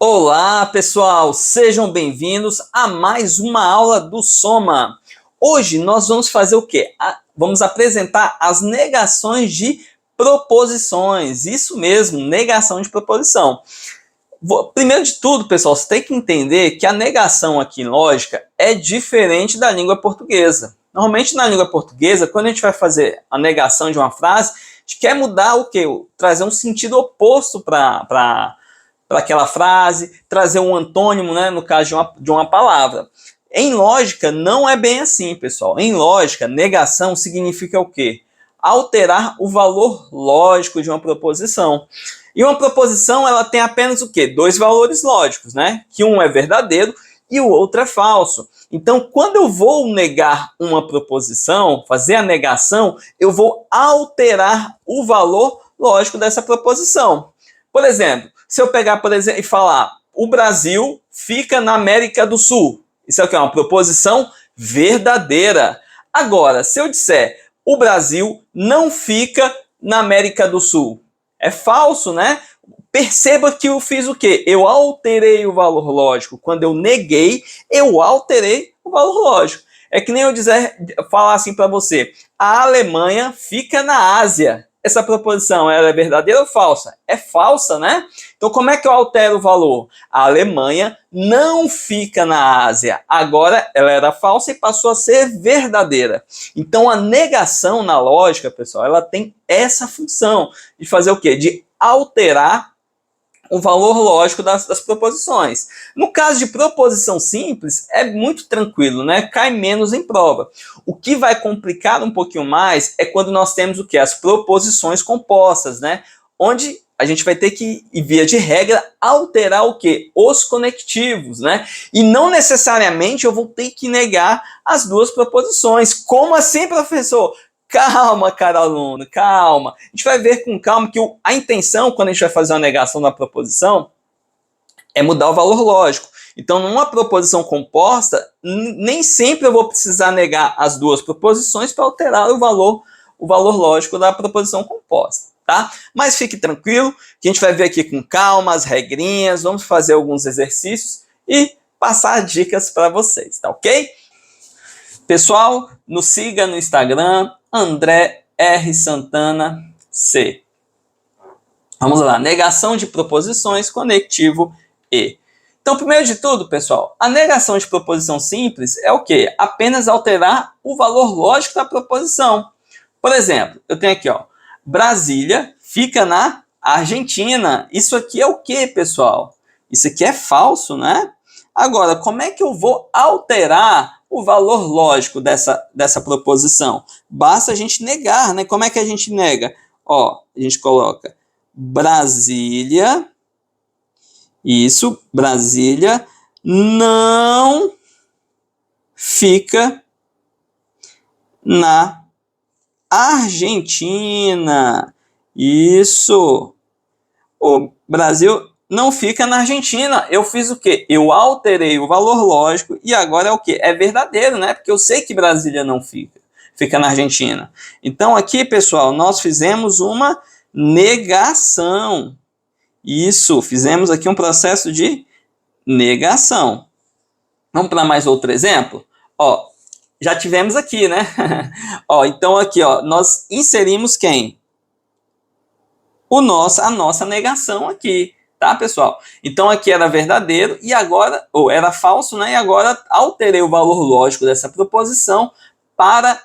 Olá, pessoal! Sejam bem-vindos a mais uma aula do Soma. Hoje nós vamos fazer o quê? Vamos apresentar as negações de proposições. Isso mesmo, negação de proposição. Primeiro de tudo, pessoal, você tem que entender que a negação aqui em lógica é diferente da língua portuguesa. Normalmente na língua portuguesa, quando a gente vai fazer a negação de uma frase, a gente quer mudar o quê? Trazer um sentido oposto para aquela frase, trazer um antônimo, né, no caso de uma palavra. Em lógica, não é bem assim, pessoal. Em lógica, negação significa o quê? Alterar o valor lógico de uma proposição. E uma proposição, ela tem apenas o quê? Dois valores lógicos, né? Que um é verdadeiro e o outro é falso. Então, quando eu vou negar uma proposição, fazer a negação, eu vou alterar o valor lógico dessa proposição. Por exemplo, se eu pegar, por exemplo, e falar o Brasil fica na América do Sul, isso é o que? Uma proposição verdadeira. Agora, se eu disser o Brasil não fica na América do Sul, é falso, né? Perceba que eu fiz o quê? Eu alterei o valor lógico. Quando eu neguei, eu alterei o valor lógico. É que nem eu falar assim para você, a Alemanha fica na Ásia. Essa proposição, ela é verdadeira ou falsa? É falsa, né? Então, como é que eu altero o valor? A Alemanha não fica na Ásia. Agora, ela era falsa e passou a ser verdadeira. Então, a negação na lógica, pessoal, ela tem essa função de fazer o quê? De alterar o valor lógico das proposições. No caso de proposição simples, é muito tranquilo, né? Cai menos em prova. O que vai complicar um pouquinho mais é quando nós temos o quê? As proposições compostas, né? Onde a gente vai ter que, via de regra, alterar o quê? Os conectivos, né? E não necessariamente eu vou ter que negar as duas proposições. Como assim, professor? Calma, cara aluno, calma. A gente vai ver com calma que a intenção, quando a gente vai fazer uma negação da proposição, é mudar o valor lógico. Então, numa proposição composta, nem sempre eu vou precisar negar as duas proposições para alterar o valor lógico da proposição composta, tá? Mas fique tranquilo, que a gente vai ver aqui com calma as regrinhas, vamos fazer alguns exercícios e passar dicas para vocês, tá ok? Pessoal, nos siga no Instagram, André R. Santana C. Vamos lá, negação de proposições, conectivo E. Então, primeiro de tudo, pessoal, a negação de proposição simples é o quê? Apenas alterar o valor lógico da proposição. Por exemplo, eu tenho aqui, ó, Brasília fica na Argentina. Isso aqui é o quê, pessoal? Isso aqui é falso, né? Agora, como é que eu vou alterar o valor lógico dessa proposição? Basta a gente negar, né? Como é que a gente nega? Ó, a gente coloca Brasília, isso, Brasília não fica na Argentina. Isso. O Brasil não fica na Argentina. Eu fiz o quê? Eu alterei o valor lógico e agora é o quê? É verdadeiro, né? Porque eu sei que Brasília não fica na Argentina. Então aqui, pessoal, nós fizemos uma negação. Isso, fizemos aqui um processo de negação. Vamos para mais outro exemplo? Ó, já tivemos aqui, né? Ó, então aqui, ó, nós inserimos quem? A nossa negação aqui, tá, pessoal? Então aqui era verdadeiro e agora, ou era falso, né? E agora alterei o valor lógico dessa proposição para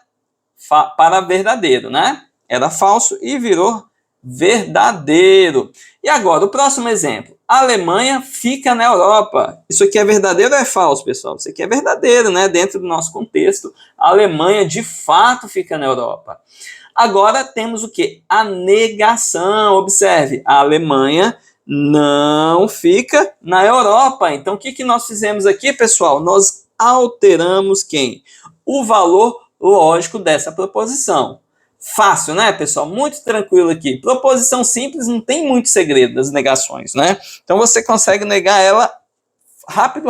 verdadeiro, né? Era falso e virou verdadeiro. E agora, o próximo exemplo. A Alemanha fica na Europa. Isso aqui é verdadeiro ou é falso, pessoal? Isso aqui é verdadeiro, né? Dentro do nosso contexto, a Alemanha de fato fica na Europa. Agora temos o quê? A negação. Observe, a Alemanha não fica na Europa. Então, o que nós fizemos aqui, pessoal? Nós alteramos quem? O valor lógico dessa proposição. Fácil, né, pessoal? Muito tranquilo aqui. Proposição simples, não tem muito segredo das negações, né? Então, você consegue negar ela rápido.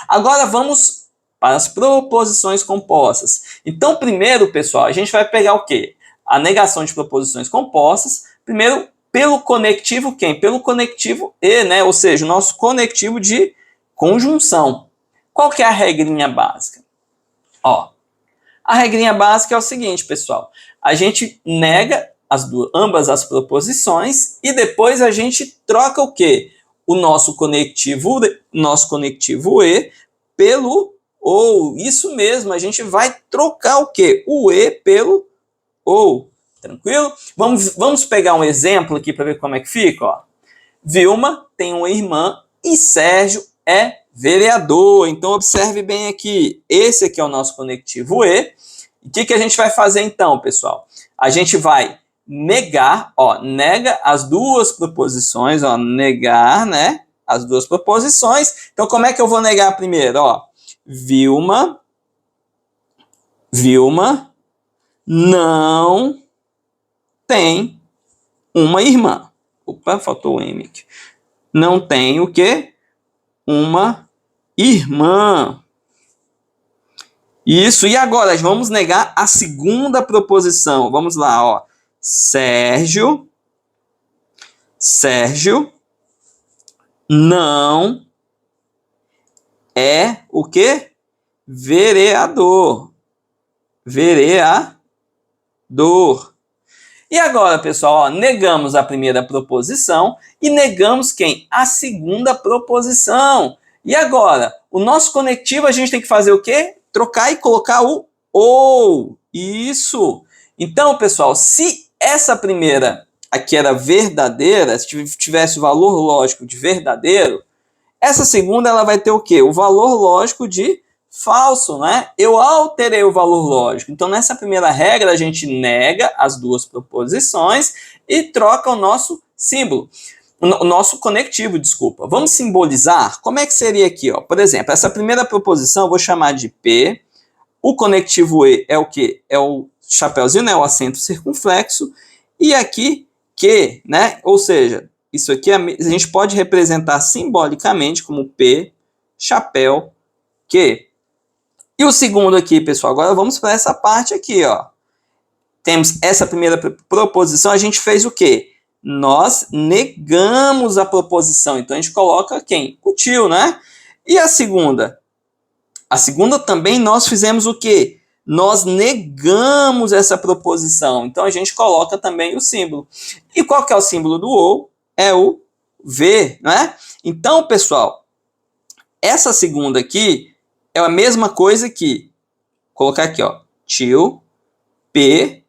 Agora, vamos para as proposições compostas. Então, primeiro, pessoal, a gente vai pegar o quê? A negação de proposições compostas. Primeiro, pelo conectivo quem? Pelo conectivo E, né? Ou seja, o nosso conectivo de conjunção. Qual que é a regrinha básica? Ó, a regrinha básica é o seguinte, pessoal. A gente nega ambas as proposições e depois a gente troca o quê? O nosso conectivo E pelo OU. Isso mesmo, a gente vai trocar o quê? O E pelo OU. Tranquilo? Vamos pegar um exemplo aqui para ver como é que fica. Ó. Vilma tem uma irmã e Sérgio é vereador. Então, observe bem aqui. Esse aqui é o nosso conectivo E. O que a gente vai fazer então, pessoal? A gente vai negar, ó, nega as duas proposições, ó, negar, né, as duas proposições. Então, como é que eu vou negar primeiro? Ó, Vilma não tem uma irmã. Opa, faltou o M aqui. Não tem o quê? Uma irmã. Isso, e agora vamos negar a segunda proposição. Vamos lá, ó. Sérgio não é o quê? Vereador. E agora, pessoal, ó, negamos a primeira proposição e negamos quem? A segunda proposição. E agora, o nosso conectivo a gente tem que fazer o quê? Trocar e colocar o OU. Isso. Então, pessoal, se essa primeira aqui era verdadeira, se tivesse o valor lógico de verdadeiro, essa segunda ela vai ter o quê? O valor lógico de falso, né? Eu alterei o valor lógico. Então, nessa primeira regra, a gente nega as duas proposições e troca o nosso símbolo. O nosso conectivo, desculpa. Vamos simbolizar? Como é que seria aqui? Ó? Por exemplo, essa primeira proposição eu vou chamar de P. O conectivo E é o quê? É o chapeuzinho, né? O acento circunflexo. E aqui, Q, né? Ou seja, isso aqui a gente pode representar simbolicamente como P, chapéu, Q. E o segundo aqui, pessoal, agora vamos para essa parte aqui, ó. Temos essa primeira proposição, a gente fez o quê? Nós negamos a proposição, então a gente coloca quem? O tio, né? E a segunda? A segunda também nós fizemos o quê? Nós negamos essa proposição, então a gente coloca também o símbolo. E qual que é o símbolo do OU? É o V, né? Então, pessoal, essa segunda aqui é a mesma coisa que colocar aqui, ó, tio, P,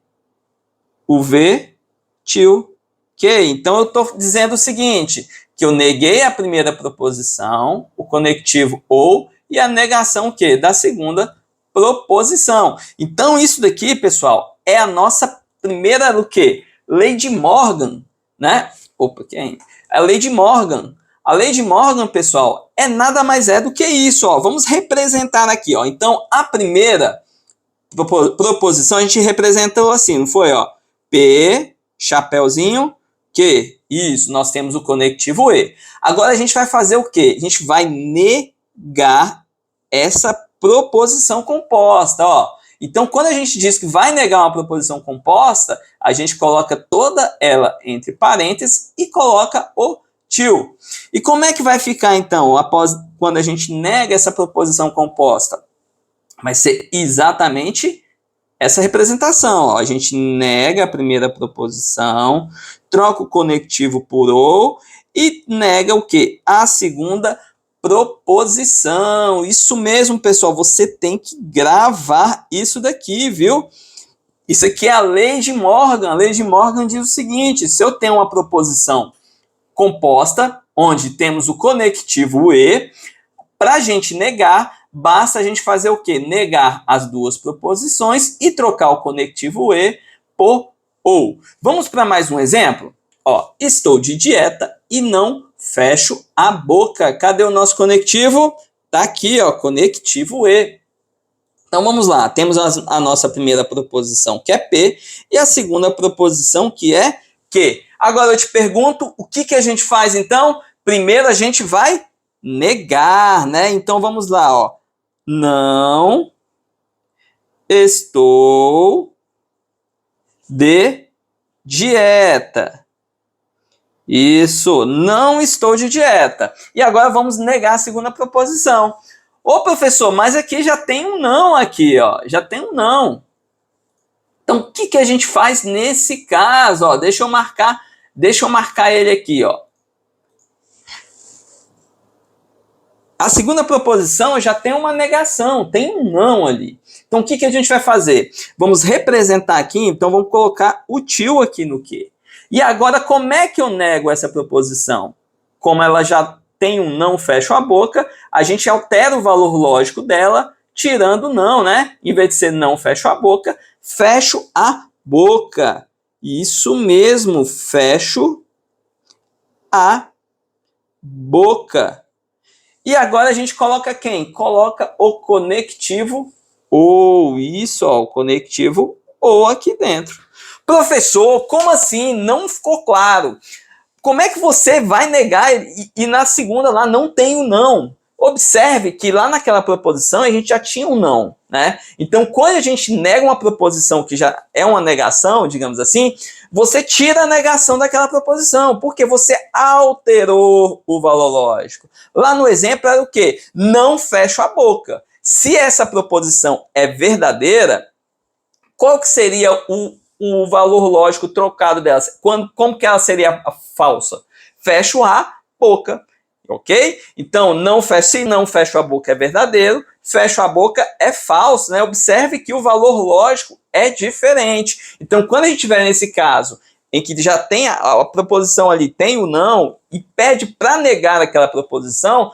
o V, tio, Q. Então, eu estou dizendo o seguinte, que eu neguei a primeira proposição, o conectivo OU, e a negação Q da segunda proposição. Então, isso daqui, pessoal, é a nossa primeira, o quê? Lei de Morgan, né? Opa, quem? A lei de Morgan. A lei de Morgan, pessoal, é nada mais do que isso, ó. Vamos representar aqui, ó. Então, a primeira proposição a gente representou assim, não foi, ó? P, chapéuzinho, Q. Isso, nós temos o conectivo E. Agora a gente vai fazer o quê? A gente vai negar essa proposição composta, ó. Então, quando a gente diz que vai negar uma proposição composta, a gente coloca toda ela entre parênteses e coloca o tio. E como é que vai ficar, então, quando a gente nega essa proposição composta? Vai ser exatamente essa representação. Ó. A gente nega a primeira proposição, troca o conectivo por OU e nega o quê? A segunda proposição. Isso mesmo, pessoal. Você tem que gravar isso daqui, viu? Isso aqui é a lei de Morgan. A lei de Morgan diz o seguinte: se eu tenho uma proposição composta, onde temos o conectivo E, para a gente negar, basta a gente fazer o quê? Negar as duas proposições e trocar o conectivo E por OU. Vamos para mais um exemplo? Ó, estou de dieta e não fecho a boca. Cadê o nosso conectivo? Tá aqui, ó, conectivo E. Então vamos lá, temos a nossa primeira proposição, que é P, e a segunda proposição, que é Q. Agora eu te pergunto, o que a gente faz então? Primeiro a gente vai negar, né? Então vamos lá, ó. Não estou de dieta. Isso, não estou de dieta. E agora vamos negar a segunda proposição. Ô professor, mas aqui já tem um não aqui, ó. Já tem um não. Então, o que a gente faz nesse caso? Ó, deixa eu marcar ele aqui, ó. A segunda proposição já tem uma negação, tem um não ali. Então, o que a gente vai fazer? Vamos representar aqui, então vamos colocar o tio aqui no quê? E agora, como é que eu nego essa proposição? Como ela já tem um não, fecho a boca, a gente altera o valor lógico dela, tirando não, né? Em vez de ser não, fecho a boca, fecho a boca. Isso mesmo, fecho a boca. E agora a gente coloca quem? Coloca o conectivo ou. Isso, ó, o conectivo ou aqui dentro. Professor, como assim? Não ficou claro. Como é que você vai negar e na segunda lá não tem o não? Observe que lá naquela proposição a gente já tinha um não, né? Então, quando a gente nega uma proposição que já é uma negação, digamos assim, você tira a negação daquela proposição, porque você alterou o valor lógico. Lá no exemplo era o quê? Não fecho a boca. Se essa proposição é verdadeira, qual que seria o valor lógico trocado dela? Como que ela seria falsa? Fecho a boca. Ok? Então, se não fecho a boca é verdadeiro, fecho a boca é falso, né? Observe que o valor lógico é diferente. Então, quando a gente tiver nesse caso em que já tem a proposição ali, tem o não, e pede para negar aquela proposição,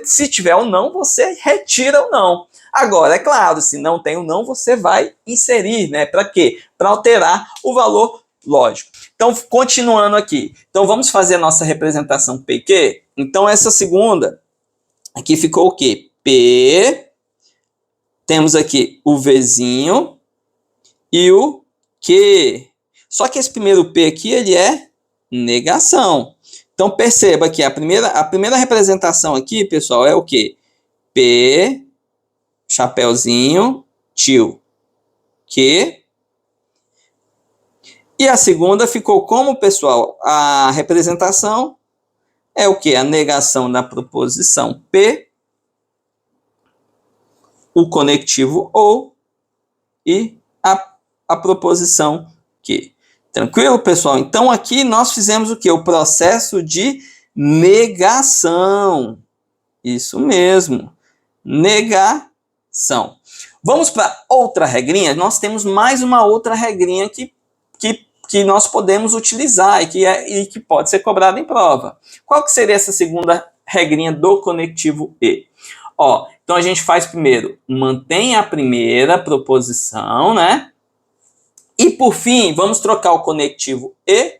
se tiver o não, você retira o não. Agora, é claro, se não tem o não, você vai inserir, né? Para quê? Para alterar o valor lógico. Então, continuando aqui. Então, vamos fazer a nossa representação PQ. Então, essa segunda, aqui ficou o quê? P, temos aqui o Vzinho e o Q. Só que esse primeiro P aqui, ele é negação. Então, perceba que a primeira representação aqui, pessoal, é o quê? P, chapeuzinho, tio, Q. E a segunda ficou como, pessoal? A representação é o quê? A negação da proposição P, o conectivo ou e a proposição Q. Tranquilo, pessoal? Então, aqui nós fizemos o quê? O processo de negação. Isso mesmo. Negação. Vamos para outra regrinha? Nós temos mais uma outra regrinha que nós podemos utilizar e que pode ser cobrada em prova. Qual que seria essa segunda regrinha do conectivo E? Ó, então a gente faz primeiro, mantém a primeira proposição, né? E por fim, vamos trocar o conectivo E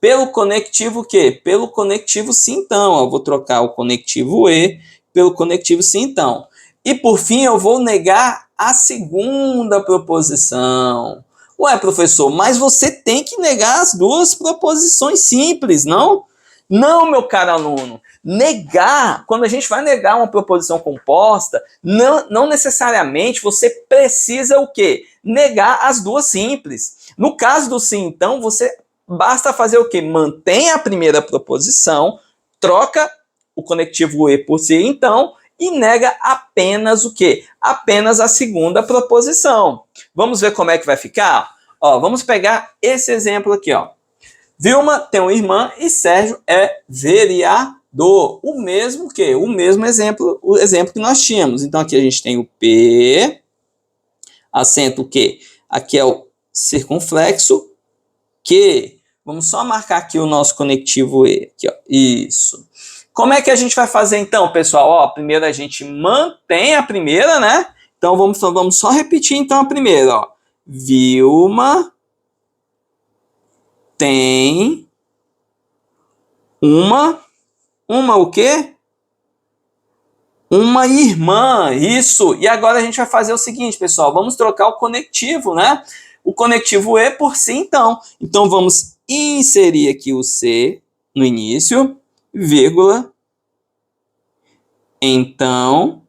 pelo conectivo Q? Pelo conectivo sim, então. Eu vou trocar o conectivo E pelo conectivo sim, então. E por fim, eu vou negar a segunda proposição. Ué, professor, mas você tem que negar as duas proposições simples, não? Não, meu caro aluno. Negar, quando a gente vai negar uma proposição composta, não necessariamente você precisa o quê? Negar as duas simples. No caso do sim, então, você basta fazer o quê? Mantém a primeira proposição, troca o conectivo E por si, então, e nega apenas o quê? Apenas a segunda proposição. Vamos ver como é que vai ficar? Ó, vamos pegar esse exemplo aqui, ó. Vilma tem uma irmã e Sérgio é vereador. O mesmo que? O mesmo exemplo, o exemplo que nós tínhamos. Então, aqui a gente tem o P, acento Q. Aqui é o circunflexo Q. Vamos só marcar aqui o nosso conectivo E. Aqui, ó. Isso. Como é que a gente vai fazer então, pessoal? Ó, primeiro a gente mantém a primeira, né? Então, vamos só repetir então a primeira, ó. Vilma tem uma o quê? Uma irmã, isso. E agora a gente vai fazer o seguinte, pessoal, vamos trocar o conectivo, né? O conectivo E por si, então. Então, vamos inserir aqui o C no início, vírgula, então.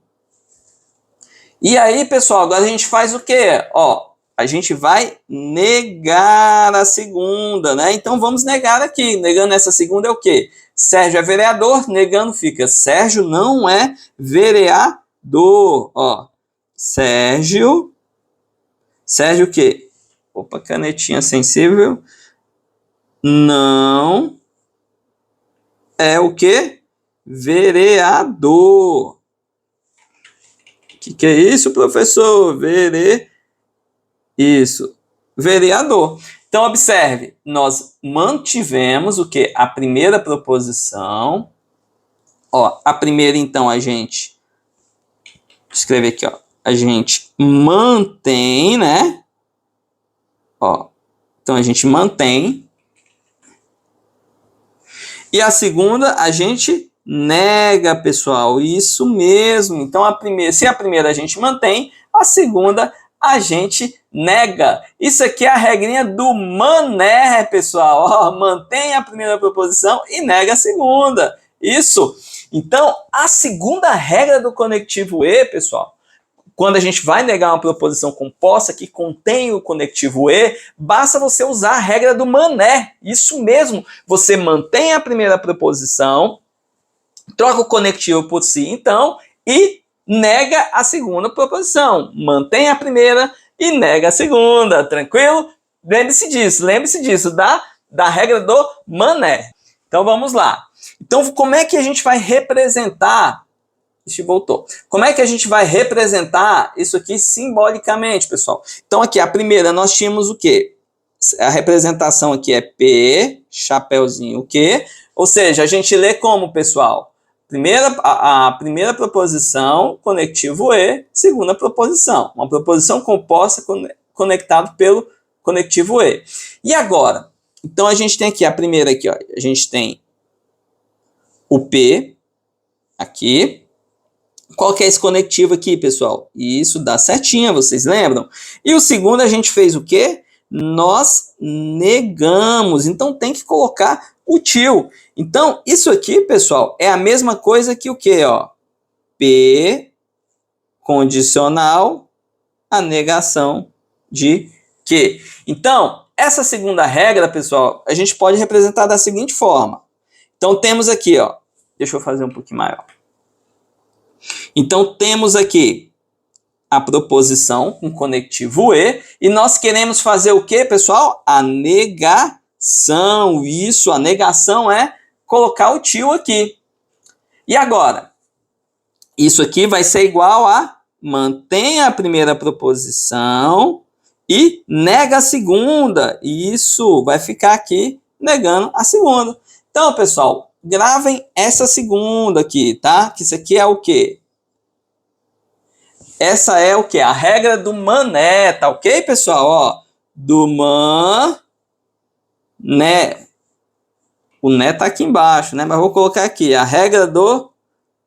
E aí, pessoal, agora a gente faz o quê? Ó, a gente vai negar a segunda, né? Então vamos negar aqui. Negando essa segunda é o quê? Sérgio é vereador, negando fica Sérgio não é vereador. Ó, Sérgio o quê? Opa, canetinha sensível. Não é o quê? Vereador. Que é isso, professor? Isso, vereador. Então, observe, nós mantivemos o que? A primeira proposição. Ó, a primeira, então, a gente... Escrever aqui, ó. A gente mantém, né? Ó, então, a gente mantém. E a segunda, a gente nega, pessoal. Isso mesmo. Então, se a primeira a gente mantém, a segunda a gente nega. Isso aqui é a regrinha do mané, pessoal. Ó, mantém a primeira proposição e nega a segunda. Isso. Então, a segunda regra do conectivo E, pessoal, quando a gente vai negar uma proposição composta que contém o conectivo E, basta você usar a regra do mané. Isso mesmo. Você mantém a primeira proposição, troca o conectivo por si, então, e nega a segunda proposição. Mantém a primeira e nega a segunda. Tranquilo? Lembre-se disso, da regra do mané. Então, vamos lá. Então, como é que a gente vai representar... Ixi, voltou. Como é que a gente vai representar isso aqui simbolicamente, pessoal? Então, aqui, a primeira, nós tínhamos o quê? A representação aqui é P, chapéuzinho, o quê? Ou seja, a gente lê como, pessoal? A primeira proposição, conectivo E, segunda proposição. Uma proposição composta conectada pelo conectivo E. E agora? Então, a gente tem aqui, a primeira aqui, ó. A gente tem o P, aqui. Qual que é esse conectivo aqui, pessoal? Isso dá setinha, vocês lembram? E o segundo a gente fez o quê? Nós negamos. Então tem que colocar o til. Então isso aqui, pessoal, é a mesma coisa que o quê? Ó? P condicional a negação de que. Então, essa segunda regra, pessoal, a gente pode representar da seguinte forma. Então temos aqui, ó. Deixa eu fazer um pouquinho maior. Então, temos aqui a proposição com conectivo E nós queremos fazer o que, pessoal? A negação. Isso, a negação é colocar o til aqui. E agora? Isso aqui vai ser igual a mantém a primeira proposição e nega a segunda. Isso vai ficar aqui negando a segunda. Então, pessoal, gravem essa segunda aqui, tá? Que isso aqui é o quê? Essa é o que? A regra do mané, tá ok, pessoal? Ó, do mané. O né tá aqui embaixo, né? Mas vou colocar aqui, a regra do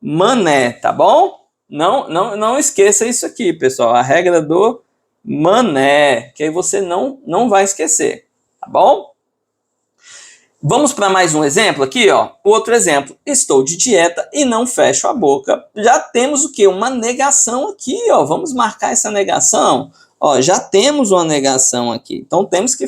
mané, tá bom? Não esqueça isso aqui, pessoal. A regra do mané, que aí você não vai esquecer, tá bom? Vamos para mais um exemplo aqui, ó. Outro exemplo. Estou de dieta e não fecho a boca. Já temos o quê? Uma negação aqui, ó. Vamos marcar essa negação. Ó, já temos uma negação aqui. Então temos que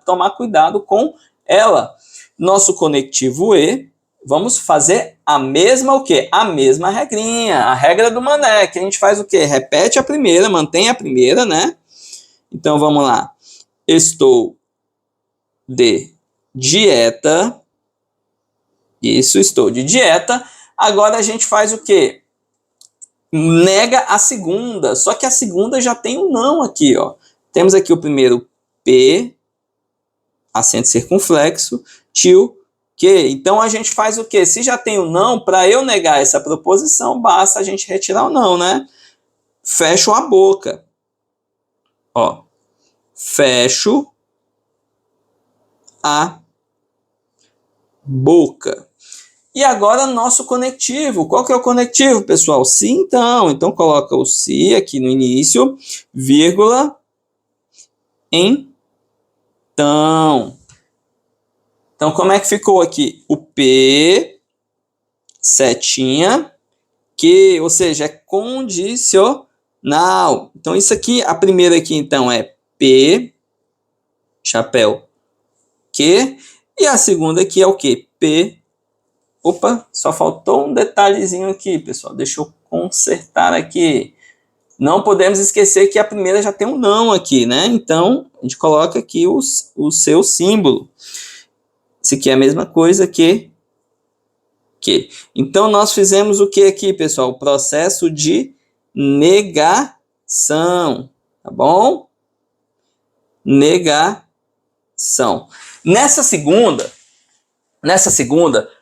tomar cuidado com ela. Nosso conectivo E, vamos fazer a mesma o quê? A mesma regrinha, a regra do mané, que a gente faz o quê? Repete a primeira, mantém a primeira, né? Então vamos lá. Estou de dieta. Isso, estou de dieta. Agora a gente faz o quê? Nega a segunda. Só que a segunda já tem um não aqui, ó. Temos aqui o primeiro P, acento circunflexo, til, que. Então a gente faz o quê? Se já tem o não, para eu negar essa proposição, basta a gente retirar o não, né? Fecho a boca. Ó. Fecho a boca. E agora nosso conectivo. Qual que é o conectivo, pessoal? Se então. Então coloca o se aqui no início, vírgula, então. Então como é que ficou aqui? O P, setinha, que, ou seja, é condicional. Não. Então, isso aqui, a primeira aqui, então, é P, chapéu, Q. E a segunda aqui é o quê? P. Opa, só faltou um detalhezinho aqui, pessoal. Deixa eu consertar aqui. Não podemos esquecer que a primeira já tem um não aqui, né? Então, a gente coloca aqui o seu símbolo. Isso aqui é a mesma coisa que. Então, nós fizemos o que aqui, pessoal? O processo de negação, tá bom? Negação. Nessa segunda,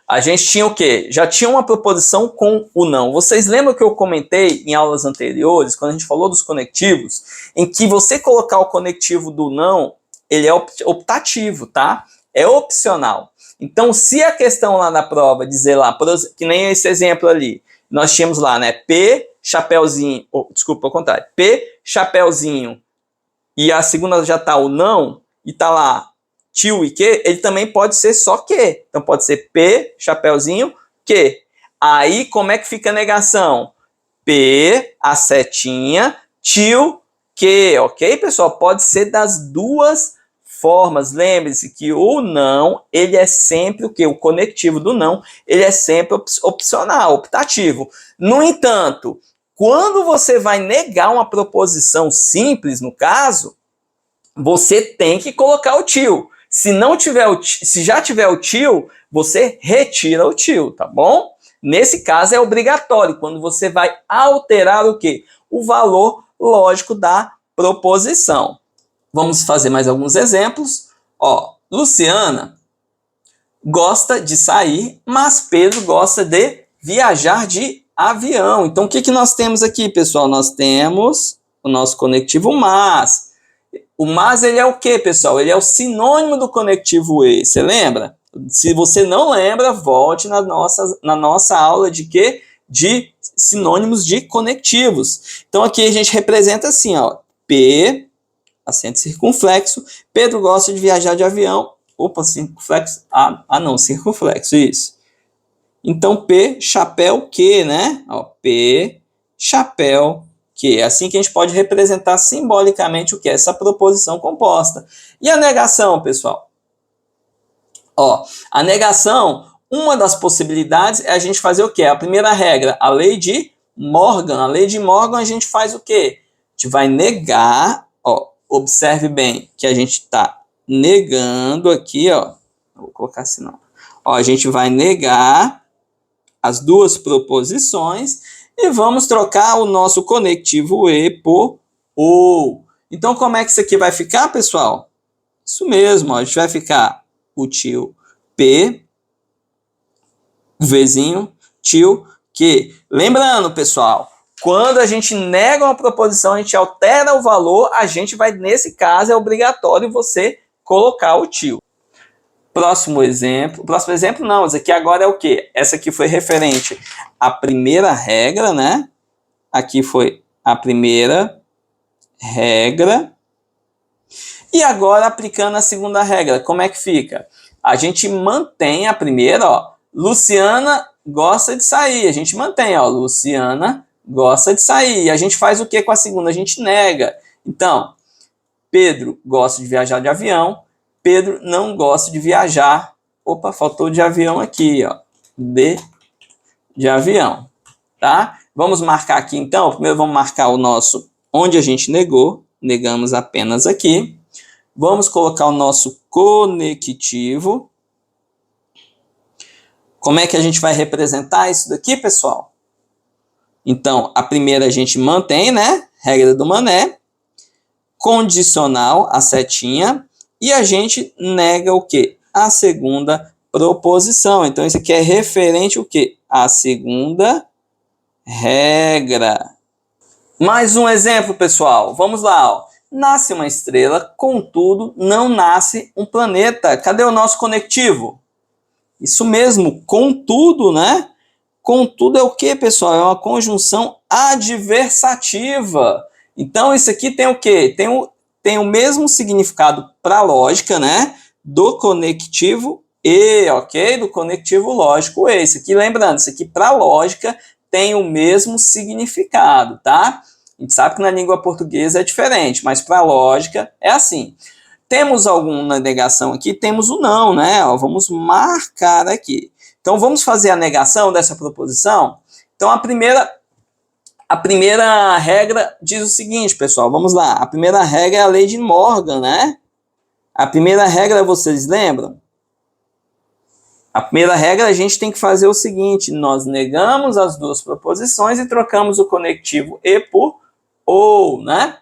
a gente tinha o quê? Já tinha uma proposição com o não. Vocês lembram que eu comentei em aulas anteriores, quando a gente falou dos conectivos, em que você colocar o conectivo do não, ele é optativo, tá? É opcional. Então, se a questão lá na prova dizer lá, que nem esse exemplo ali, nós tínhamos lá, né? P, chapéuzinho, desculpa, ao contrário. P, chapéuzinho, e a segunda já tá o não, e tá lá tio e que, ele também pode ser só que. Então pode ser P, chapéuzinho, que. Aí como é que fica a negação? P, a setinha, tio, que, ok, pessoal? Pode ser das duas formas. Lembre-se que o não, ele é sempre o que? O conectivo do não, ele é sempre opcional, optativo. No entanto, quando você vai negar uma proposição simples, no caso, você tem que colocar o tio. Se não tiver se já tiver o tio, você retira o tio, tá bom? Nesse caso é obrigatório, quando você vai alterar o quê? O valor lógico da proposição. Vamos fazer mais alguns exemplos. Ó, Luciana gosta de sair, mas Pedro gosta de viajar de avião. Então, o que nós temos aqui, pessoal? Nós temos o nosso conectivo mas. O mas, ele é o que, pessoal? Ele é o sinônimo do conectivo e. Você lembra? Se você não lembra, volte na nossa aula de quê? De sinônimos de conectivos. Então, aqui a gente representa assim, ó. P, acento circunflexo. Pedro gosta de viajar de avião. Opa, circunflexo. Não, circunflexo, isso. Então, P, chapéu, que, né? Ó, P, chapéu, que. É assim que a gente pode representar simbolicamente o que é essa proposição composta. E a negação, pessoal? Ó, a negação, uma das possibilidades é a gente fazer o quê? A primeira regra, a lei de Morgan. A lei de Morgan a gente faz o quê? A gente vai negar, ó, observe bem que a gente está negando aqui, ó. Vou colocar assim, não. Ó, a gente vai negar as duas proposições e vamos trocar o nosso conectivo e por ou. Então, como é que isso aqui vai ficar, pessoal? Isso mesmo, ó, a gente vai ficar o tio P, Vzinho, tio que. Lembrando, pessoal, quando a gente nega uma proposição, a gente altera o valor, a gente vai, nesse caso, é obrigatório você colocar o tio. Próximo exemplo não, esse aqui agora é o quê? Essa aqui foi referente à primeira regra, né? Aqui foi a primeira regra. E agora aplicando a segunda regra, como é que fica? A gente mantém a primeira, ó. Luciana gosta de sair, a gente mantém, ó. Luciana gosta de sair. E a gente faz o que com a segunda? A gente nega. Então, Pedro gosta de viajar de avião. Pedro não gosta de viajar. Opa, faltou de avião aqui, ó. De avião, tá? Vamos marcar aqui, então. Primeiro vamos marcar o nosso, onde a gente negou. Negamos apenas aqui. Vamos colocar o nosso conectivo. Como é que a gente vai representar isso daqui, pessoal? Então, a primeira a gente mantém, né? Regra do mané. Condicional, a setinha. E a gente nega o quê? A segunda proposição. Então, isso aqui é referente ao quê? A segunda regra. Mais um exemplo, pessoal. Vamos lá, ó. Nasce uma estrela, contudo, não nasce um planeta. Cadê o nosso conectivo? Isso mesmo, contudo, né? Contudo é o quê, pessoal? É uma conjunção adversativa. Então, isso aqui tem o quê? Tem o mesmo significado para a lógica, né? Do conectivo e, ok? Do conectivo lógico e. Isso aqui, lembrando, isso aqui para a lógica tem o mesmo significado, tá? A gente sabe que na língua portuguesa é diferente, mas para a lógica é assim. Temos alguma negação aqui? Temos o não, né? Ó, vamos marcar aqui. Então, vamos fazer a negação dessa proposição? Então, a primeira regra diz o seguinte, pessoal, vamos lá. A primeira regra é a lei de Morgan, né? A primeira regra, vocês lembram? A primeira regra, a gente tem que fazer o seguinte, nós negamos as duas proposições e trocamos o conectivo e por ou, né?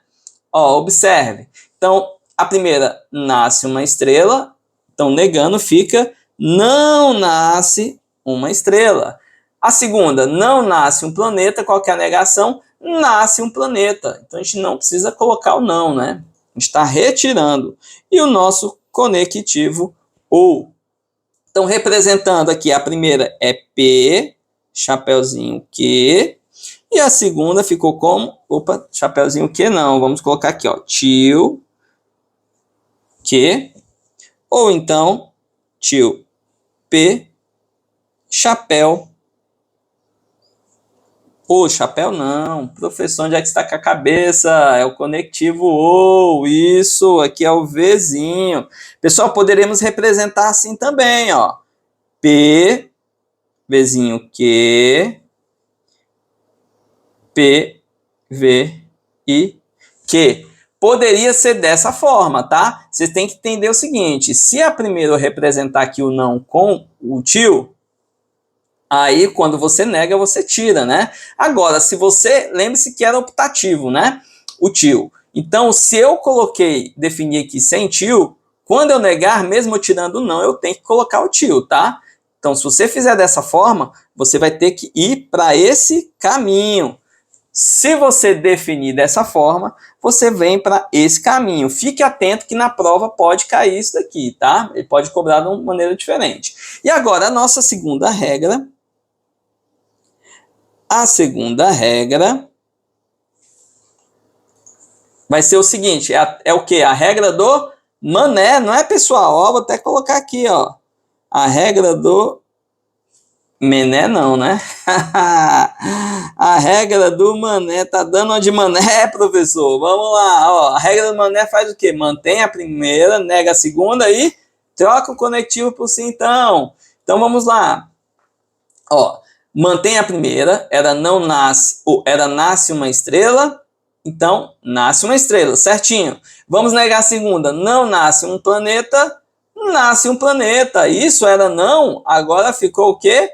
Ó, observe. Então, a primeira, nasce uma estrela, então negando fica, não nasce uma estrela. A segunda, não nasce um planeta, qual que é a negação? Nasce um planeta. Então, a gente não precisa colocar o não, né? A gente está retirando. E o nosso conectivo ou. Então, representando aqui, a primeira é P, chapeuzinho Q, e a segunda ficou como? Opa, chapeuzinho Q não, vamos colocar aqui, ó, tio Q, ou então, tio P, chapéu. Ô, chapéu não, professor, onde é que está com a cabeça? É o conectivo ou, isso, aqui é o Vzinho. Pessoal, poderemos representar assim também, ó. P, Vzinho Q, P, V e Q. Poderia ser dessa forma, tá? Vocês têm que entender o seguinte, se a primeira eu representar aqui o não com o tio, aí, quando você nega, você tira, né? Agora, se você... Lembre-se que era optativo, né? O tio. Então, se eu defini aqui sem tio, quando eu negar, mesmo tirando o não, eu tenho que colocar o tio, tá? Então, se você fizer dessa forma, você vai ter que ir para esse caminho. Se você definir dessa forma, você vem para esse caminho. Fique atento que na prova pode cair isso daqui, tá? Ele pode cobrar de uma maneira diferente. E agora, a nossa segunda regra... A segunda regra vai ser o seguinte, é o que? A regra do mané, não é, pessoal? Ó, vou até colocar aqui, ó. A regra do mené não, né? A regra do mané, tá dando uma de mané, professor? Vamos lá, ó. A regra do mané faz o quê? Mantém a primeira, nega a segunda e troca o conectivo por sim, então. Então, vamos lá. Ó. Mantém a primeira, nasce uma estrela, então nasce uma estrela, certinho. Vamos negar a segunda, não nasce um planeta, nasce um planeta. Isso era não, agora ficou o quê?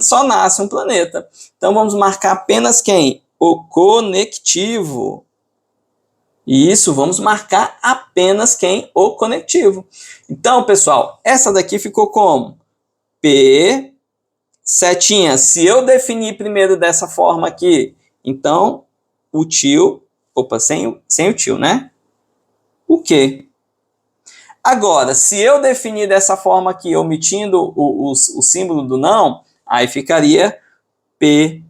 Só nasce um planeta. Então vamos marcar apenas quem? O conectivo. Isso, vamos marcar apenas quem? O conectivo. Então, pessoal, essa daqui ficou como? P... Setinha, se eu definir primeiro dessa forma aqui, então o tio, opa, sem o tio, né? O quê? Agora, se eu definir dessa forma aqui, omitindo o símbolo do não, aí ficaria P,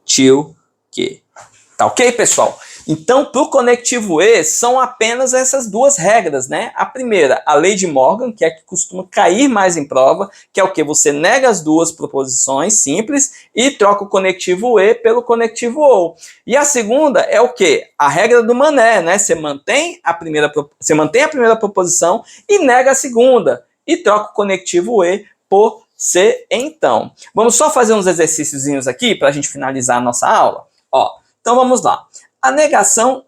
tio, Q. Tá ok, pessoal? Então, para o conectivo E, são apenas essas duas regras, né? A primeira, a lei de Morgan, que é a que costuma cair mais em prova, que é o que? Você nega as duas proposições simples e troca o conectivo E pelo conectivo OU. E a segunda é o que? A regra do mané, né? Você mantém a primeira proposição e nega a segunda. E troca o conectivo E por C, então. Vamos só fazer uns exercíciozinhos aqui para a gente finalizar a nossa aula? Ó, então vamos lá. A negação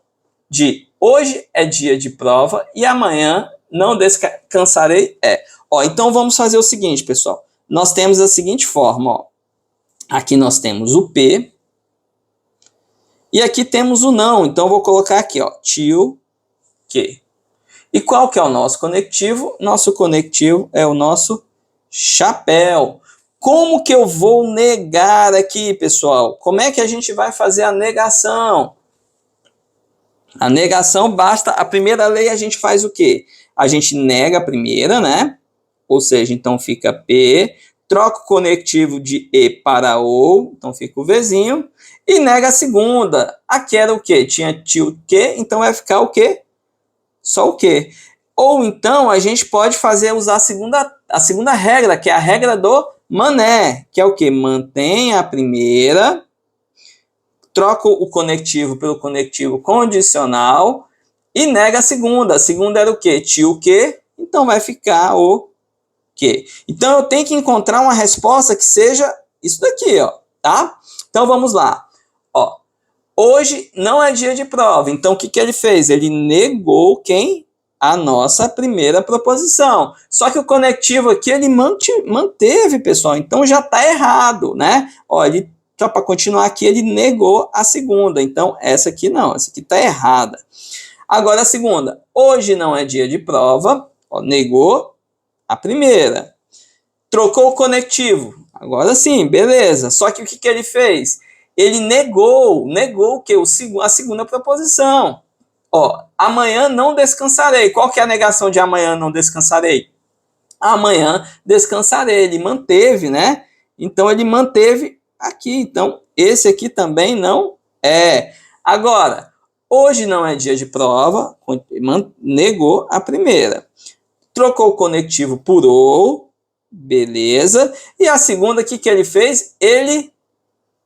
de hoje é dia de prova e amanhã não descansarei é. Ó, então vamos fazer o seguinte, pessoal. Nós temos a seguinte forma, ó. Aqui nós temos o P e aqui temos o não. Então eu vou colocar aqui, ó, tio Q. E qual que é o nosso conectivo? Nosso conectivo é o nosso chapéu. Como que eu vou negar aqui, pessoal? Como é que a gente vai fazer a negação? A negação basta, a primeira lei a gente faz o quê? A gente nega a primeira, né? Ou seja, então fica P, troca o conectivo de E para OU, então fica o Vzinho, e nega a segunda. Aqui era o quê? Tinha tio Q, então vai ficar o quê? Só o Q. Ou então a gente pode usar a segunda regra, que é a regra do mané, que é o quê? Mantém a primeira, troca o conectivo pelo conectivo condicional e nega a segunda. A segunda era o quê? Tinha o quê? Então vai ficar o quê? Então eu tenho que encontrar uma resposta que seja isso daqui, ó, tá? Então vamos lá. Ó, hoje não é dia de prova. Então o que que ele fez? Ele negou quem? A nossa primeira proposição. Só que o conectivo aqui ele manteve, pessoal. Então já está errado, né? Ó, ele só para continuar aqui, ele negou a segunda. Então, essa aqui não, essa aqui está errada. Agora, a segunda. Hoje não é dia de prova. Ó, negou a primeira. Trocou o conectivo. Agora sim, beleza. Só que o que, que ele fez? Ele negou o que? A segunda proposição. Ó, amanhã não descansarei. Qual que é a negação de amanhã não descansarei? Amanhã descansarei. Ele manteve, né? Então, ele manteve aqui. Então, esse aqui também não é. Agora, hoje não é dia de prova, negou a primeira. Trocou o conectivo por ou, beleza. E a segunda, o que ele fez? Ele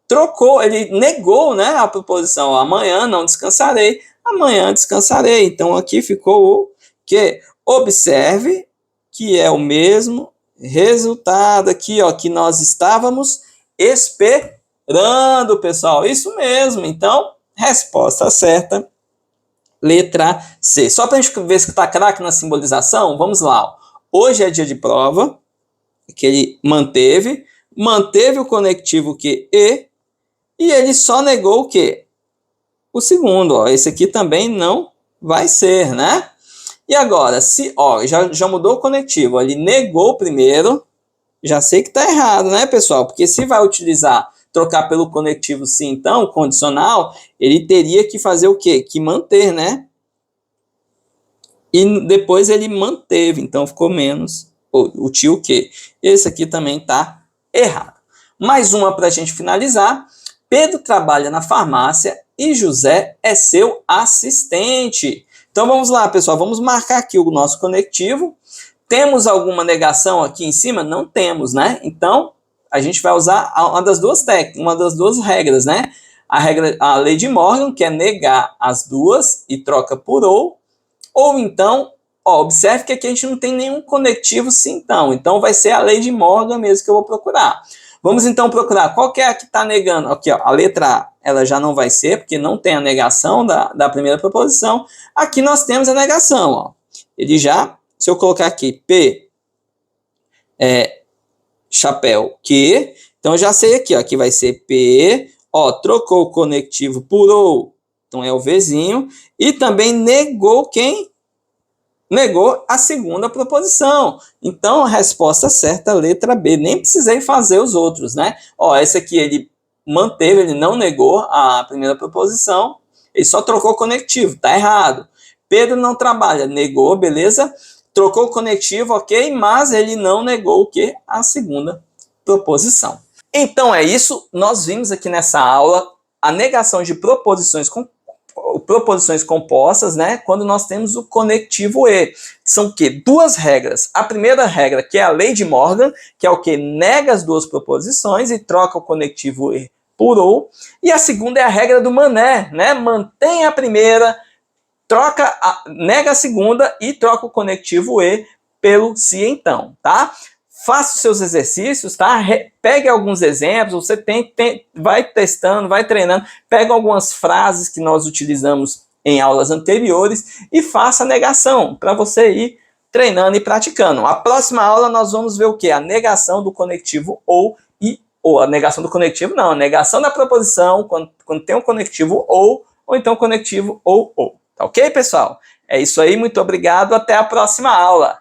trocou, ele negou, né, a proposição. Amanhã não descansarei, amanhã descansarei. Então, aqui ficou o que? Observe que é o mesmo resultado aqui, ó, que nós estávamos esperando, pessoal. Isso mesmo. Então, resposta certa, letra C. Só para a gente ver se está craque na simbolização, vamos lá. Ó. Hoje é dia de prova, que ele manteve o conectivo que e ele só negou o que? O segundo. Ó. Esse aqui também não vai ser, né? E agora, se ó, já mudou o conectivo, ele negou o primeiro, já sei que está errado, né, pessoal? Porque se vai utilizar, trocar pelo conectivo sim, então, condicional, ele teria que fazer o quê? Que manter, né? E depois ele manteve, então ficou menos o tio que. Esse aqui também está errado. Mais uma para a gente finalizar. Pedro trabalha na farmácia e José é seu assistente. Então vamos lá, pessoal, vamos marcar aqui o nosso conectivo. Temos alguma negação aqui em cima? Não temos, né? Então a gente vai usar uma das duas técnicas, uma das duas regras, né? A lei de Morgan, que é negar as duas e troca por ou então, ó, observe que aqui a gente não tem nenhum conectivo sim, então vai ser a lei de Morgan mesmo que eu vou procurar. Vamos então procurar qual que é a que está negando. Aqui, ó, a letra A, ela já não vai ser, porque não tem a negação da primeira proposição. Aqui nós temos a negação. Ó. Ele já, se eu colocar aqui P, chapéu, que, então eu já sei aqui, ó, que vai ser P, ó, trocou o conectivo por ou, então é o Vzinho, e também negou quem? Negou a segunda proposição. Então, a resposta certa, letra B. Nem precisei fazer os outros, né? Ó, esse aqui ele manteve, ele não negou a primeira proposição, ele só trocou o conectivo, tá errado. Pedro não trabalha, negou, beleza? Trocou o conectivo, ok, mas ele não negou o quê? A segunda proposição. Então é isso, nós vimos aqui nessa aula a negação de proposições compostas, né? Quando nós temos o conectivo e. São o quê? Duas regras. A primeira regra, que é a lei de Morgan, que é o que? Nega as duas proposições e troca o conectivo e por ou. E a segunda é a regra do mané, né? Mantém a primeira, nega a segunda e troca o conectivo e pelo se então, tá? Faça os seus exercícios, tá? Pegue alguns exemplos, você vai testando, vai treinando, pega algumas frases que nós utilizamos em aulas anteriores e faça a negação para você ir treinando e praticando. A próxima aula nós vamos ver o que? A negação do conectivo ou a negação do conectivo não, a negação da proposição quando tem um conectivo ou então conectivo ou. Tá ok, pessoal? É isso aí, muito obrigado, até a próxima aula.